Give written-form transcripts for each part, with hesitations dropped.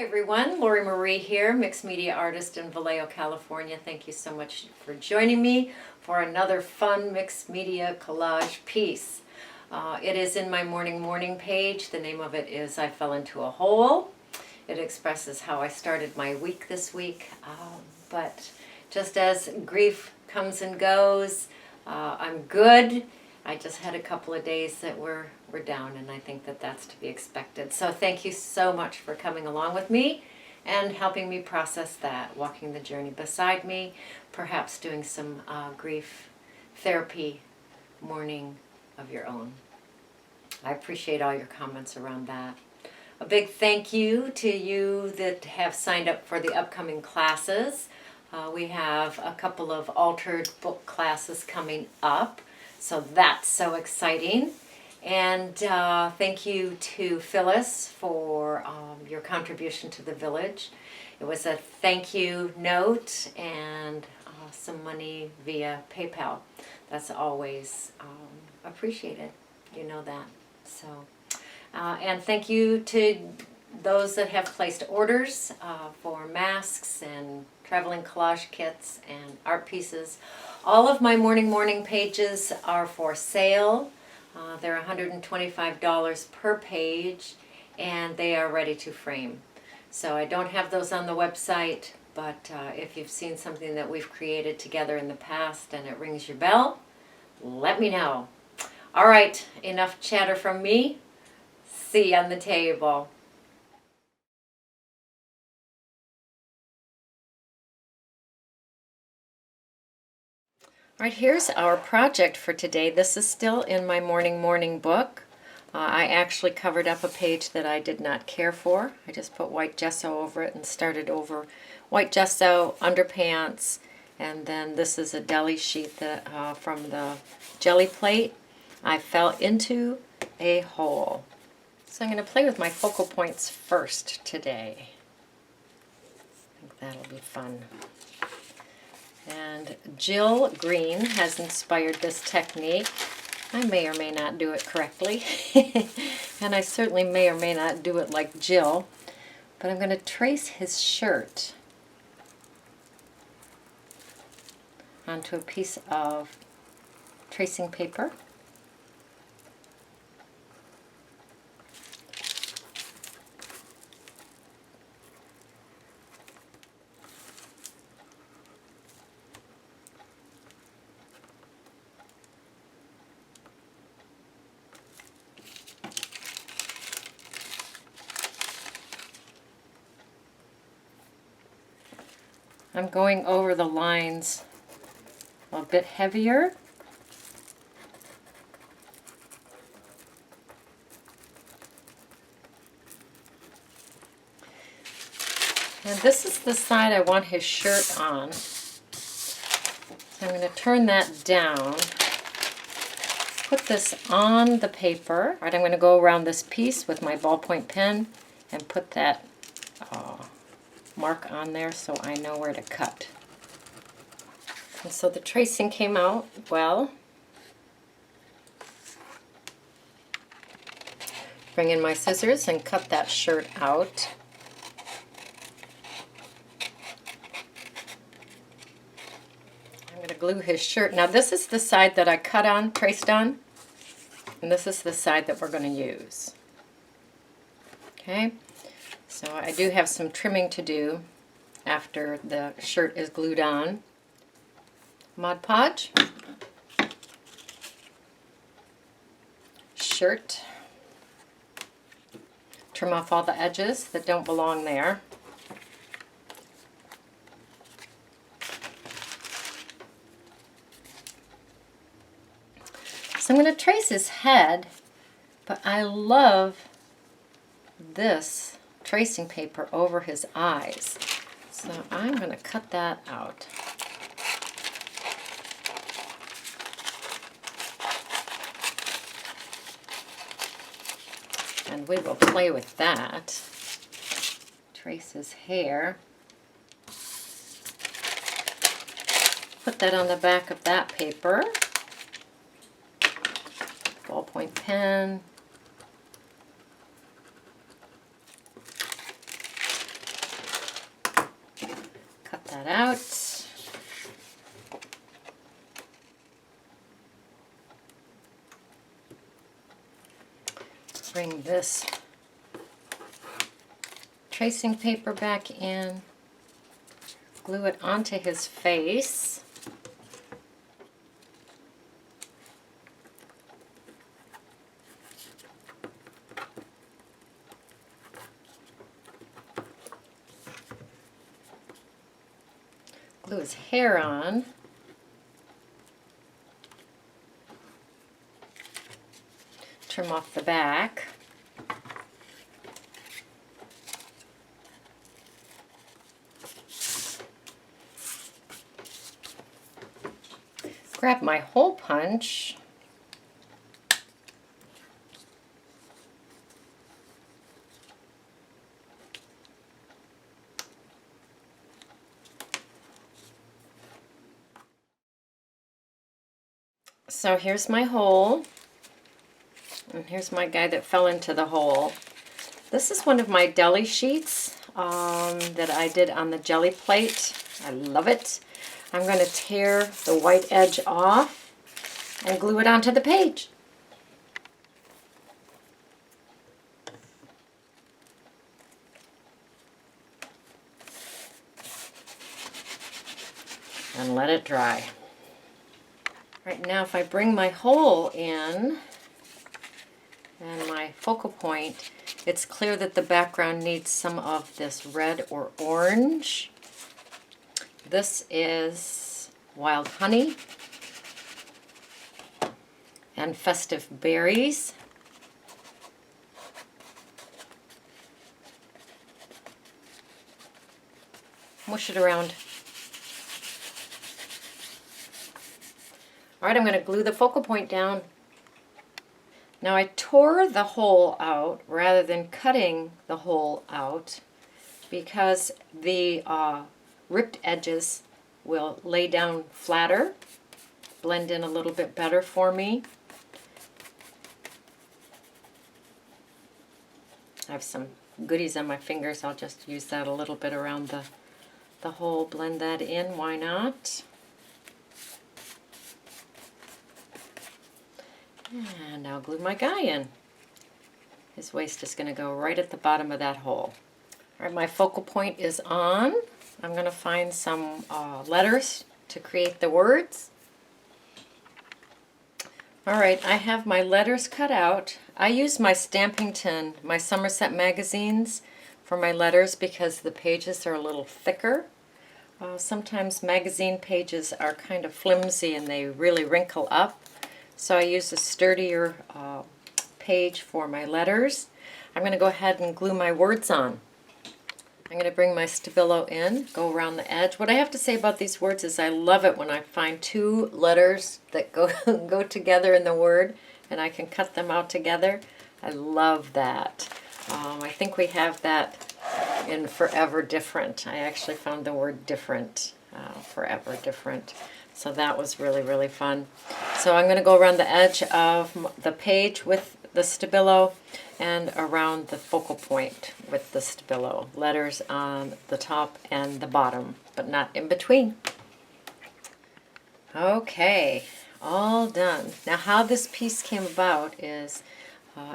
Hi everyone, Lori Marie here, mixed media artist in Vallejo, California. Thank you so much for joining me for another fun mixed media collage piece. It is in my Mourning page. The name of it is I Fell Into a Hole. It expresses how I started my week this week, but just as grief comes and goes, I'm good. I just had a couple of days that were down, and I think that that's to be expected. So thank you so much for coming along with me and helping me process that, walking the journey beside me, perhaps doing some grief therapy, mourning of your own. I appreciate all your comments around that. A big thank you to you that have signed up for the upcoming classes. We have a couple of altered book classes coming up. So that's so exciting. And thank you to Phyllis for your contribution to the village. It was a thank you note and some money via PayPal. That's always appreciated. You know that. So, and thank you to those that have placed orders for masks and traveling collage kits and art pieces. All of my Mourning pages are for sale. They're $125 per page, and they are ready to frame. So I don't have those on the website, but if you've seen something that we've created together in the past and it rings your bell, let me know. All right, enough chatter from me. See you on the table. All right, here's our project for today. This is still in my Mourning book. I actually covered up a page that I did not care for. I just put white gesso over it and started over white gesso, underpants, and then this is a deli sheet that, from the jelly plate. I fell into a hole. So I'm going to play with my focal points first today. I think that'll be fun. And Jill Green has inspired this technique. I may or may not do it correctly, and I certainly may or may not do it like Jill, but I'm going to trace his shirt onto a piece of tracing paper. I'm going over the lines a bit heavier. And this is the side I want his shirt on. So I'm going to turn that down. Put this on the paper. All right, I'm going to go around this piece with my ballpoint pen and put that mark on there so I know where to cut. And so the tracing came out well. Bring in my scissors and cut that shirt out. I'm going to glue his shirt. Now this is the side that I cut on, traced on, and this is the side that we're going to use. Okay? So I do have some trimming to do after the shirt is glued on. Mod Podge. Shirt. Trim off all the edges that don't belong there. So I'm going to trace his head, but I love this tracing paper over his eyes. So I'm going to cut that out. And we will play with that. Trace his hair. Put that on the back of that paper. Ballpoint pen. that out. Bring this tracing paper back in, glue it onto his face. Glue his hair on. Trim off the back. Grab my hole punch. So here's my hole, and here's my guy that fell into the hole. This is one of my deli sheets that I did on the jelly plate. I love it. I'm going to tear the white edge off and glue it onto the page. And let it dry. Right now, if I bring my hole in and my focal point, it's clear that the background needs some of this red or orange. This is wild honey and festive berries. Mush it around. All right, I'm going to glue the focal point down. Now I tore the hole out rather than cutting the hole out because the ripped edges will lay down flatter, blend in a little bit better for me. I have some goodies on my fingers. I'll just use that a little bit around the hole, blend that in, why not? And I'll glue my guy in. His waist is going to go right at the bottom of that hole. All right, my focal point is on. I'm going to find some letters to create the words. All right, I have my letters cut out. I use my stamping tin, my Somerset magazines, for my letters because the pages are a little thicker. Sometimes magazine pages are kind of flimsy and they really wrinkle up. So I use a sturdier page for my letters. I'm going to go ahead and glue my words on. I'm going to bring my Stabilo in, go around the edge. What I have to say about these words is I love it when I find two letters that go together in the word and I can cut them out together. I love that. I think we have that in Forever Different. I actually found the word different, Forever Different. So that was really, really fun. So I'm going to go around the edge of the page with the Stabilo and around the focal point with the Stabilo. Letters on the top and the bottom, but not in between. Okay, all done. Now how this piece came about is,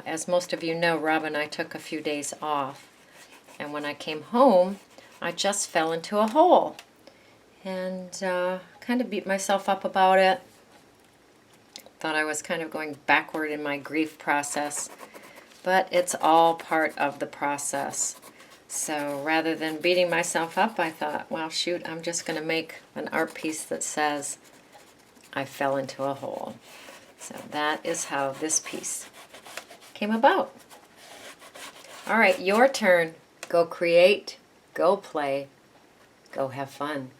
as most of you know, Rob and I took a few days off. And when I came home, I just fell into a hole. And kind of beat myself up about it. Thought I was kind of going backward in my grief process, but it's all part of the process. So rather than beating myself up, I thought, well, shoot, I'm just going to make an art piece that says, I fell into a hole. So that is how this piece came about. All right, your turn. Go create, go play, go have fun.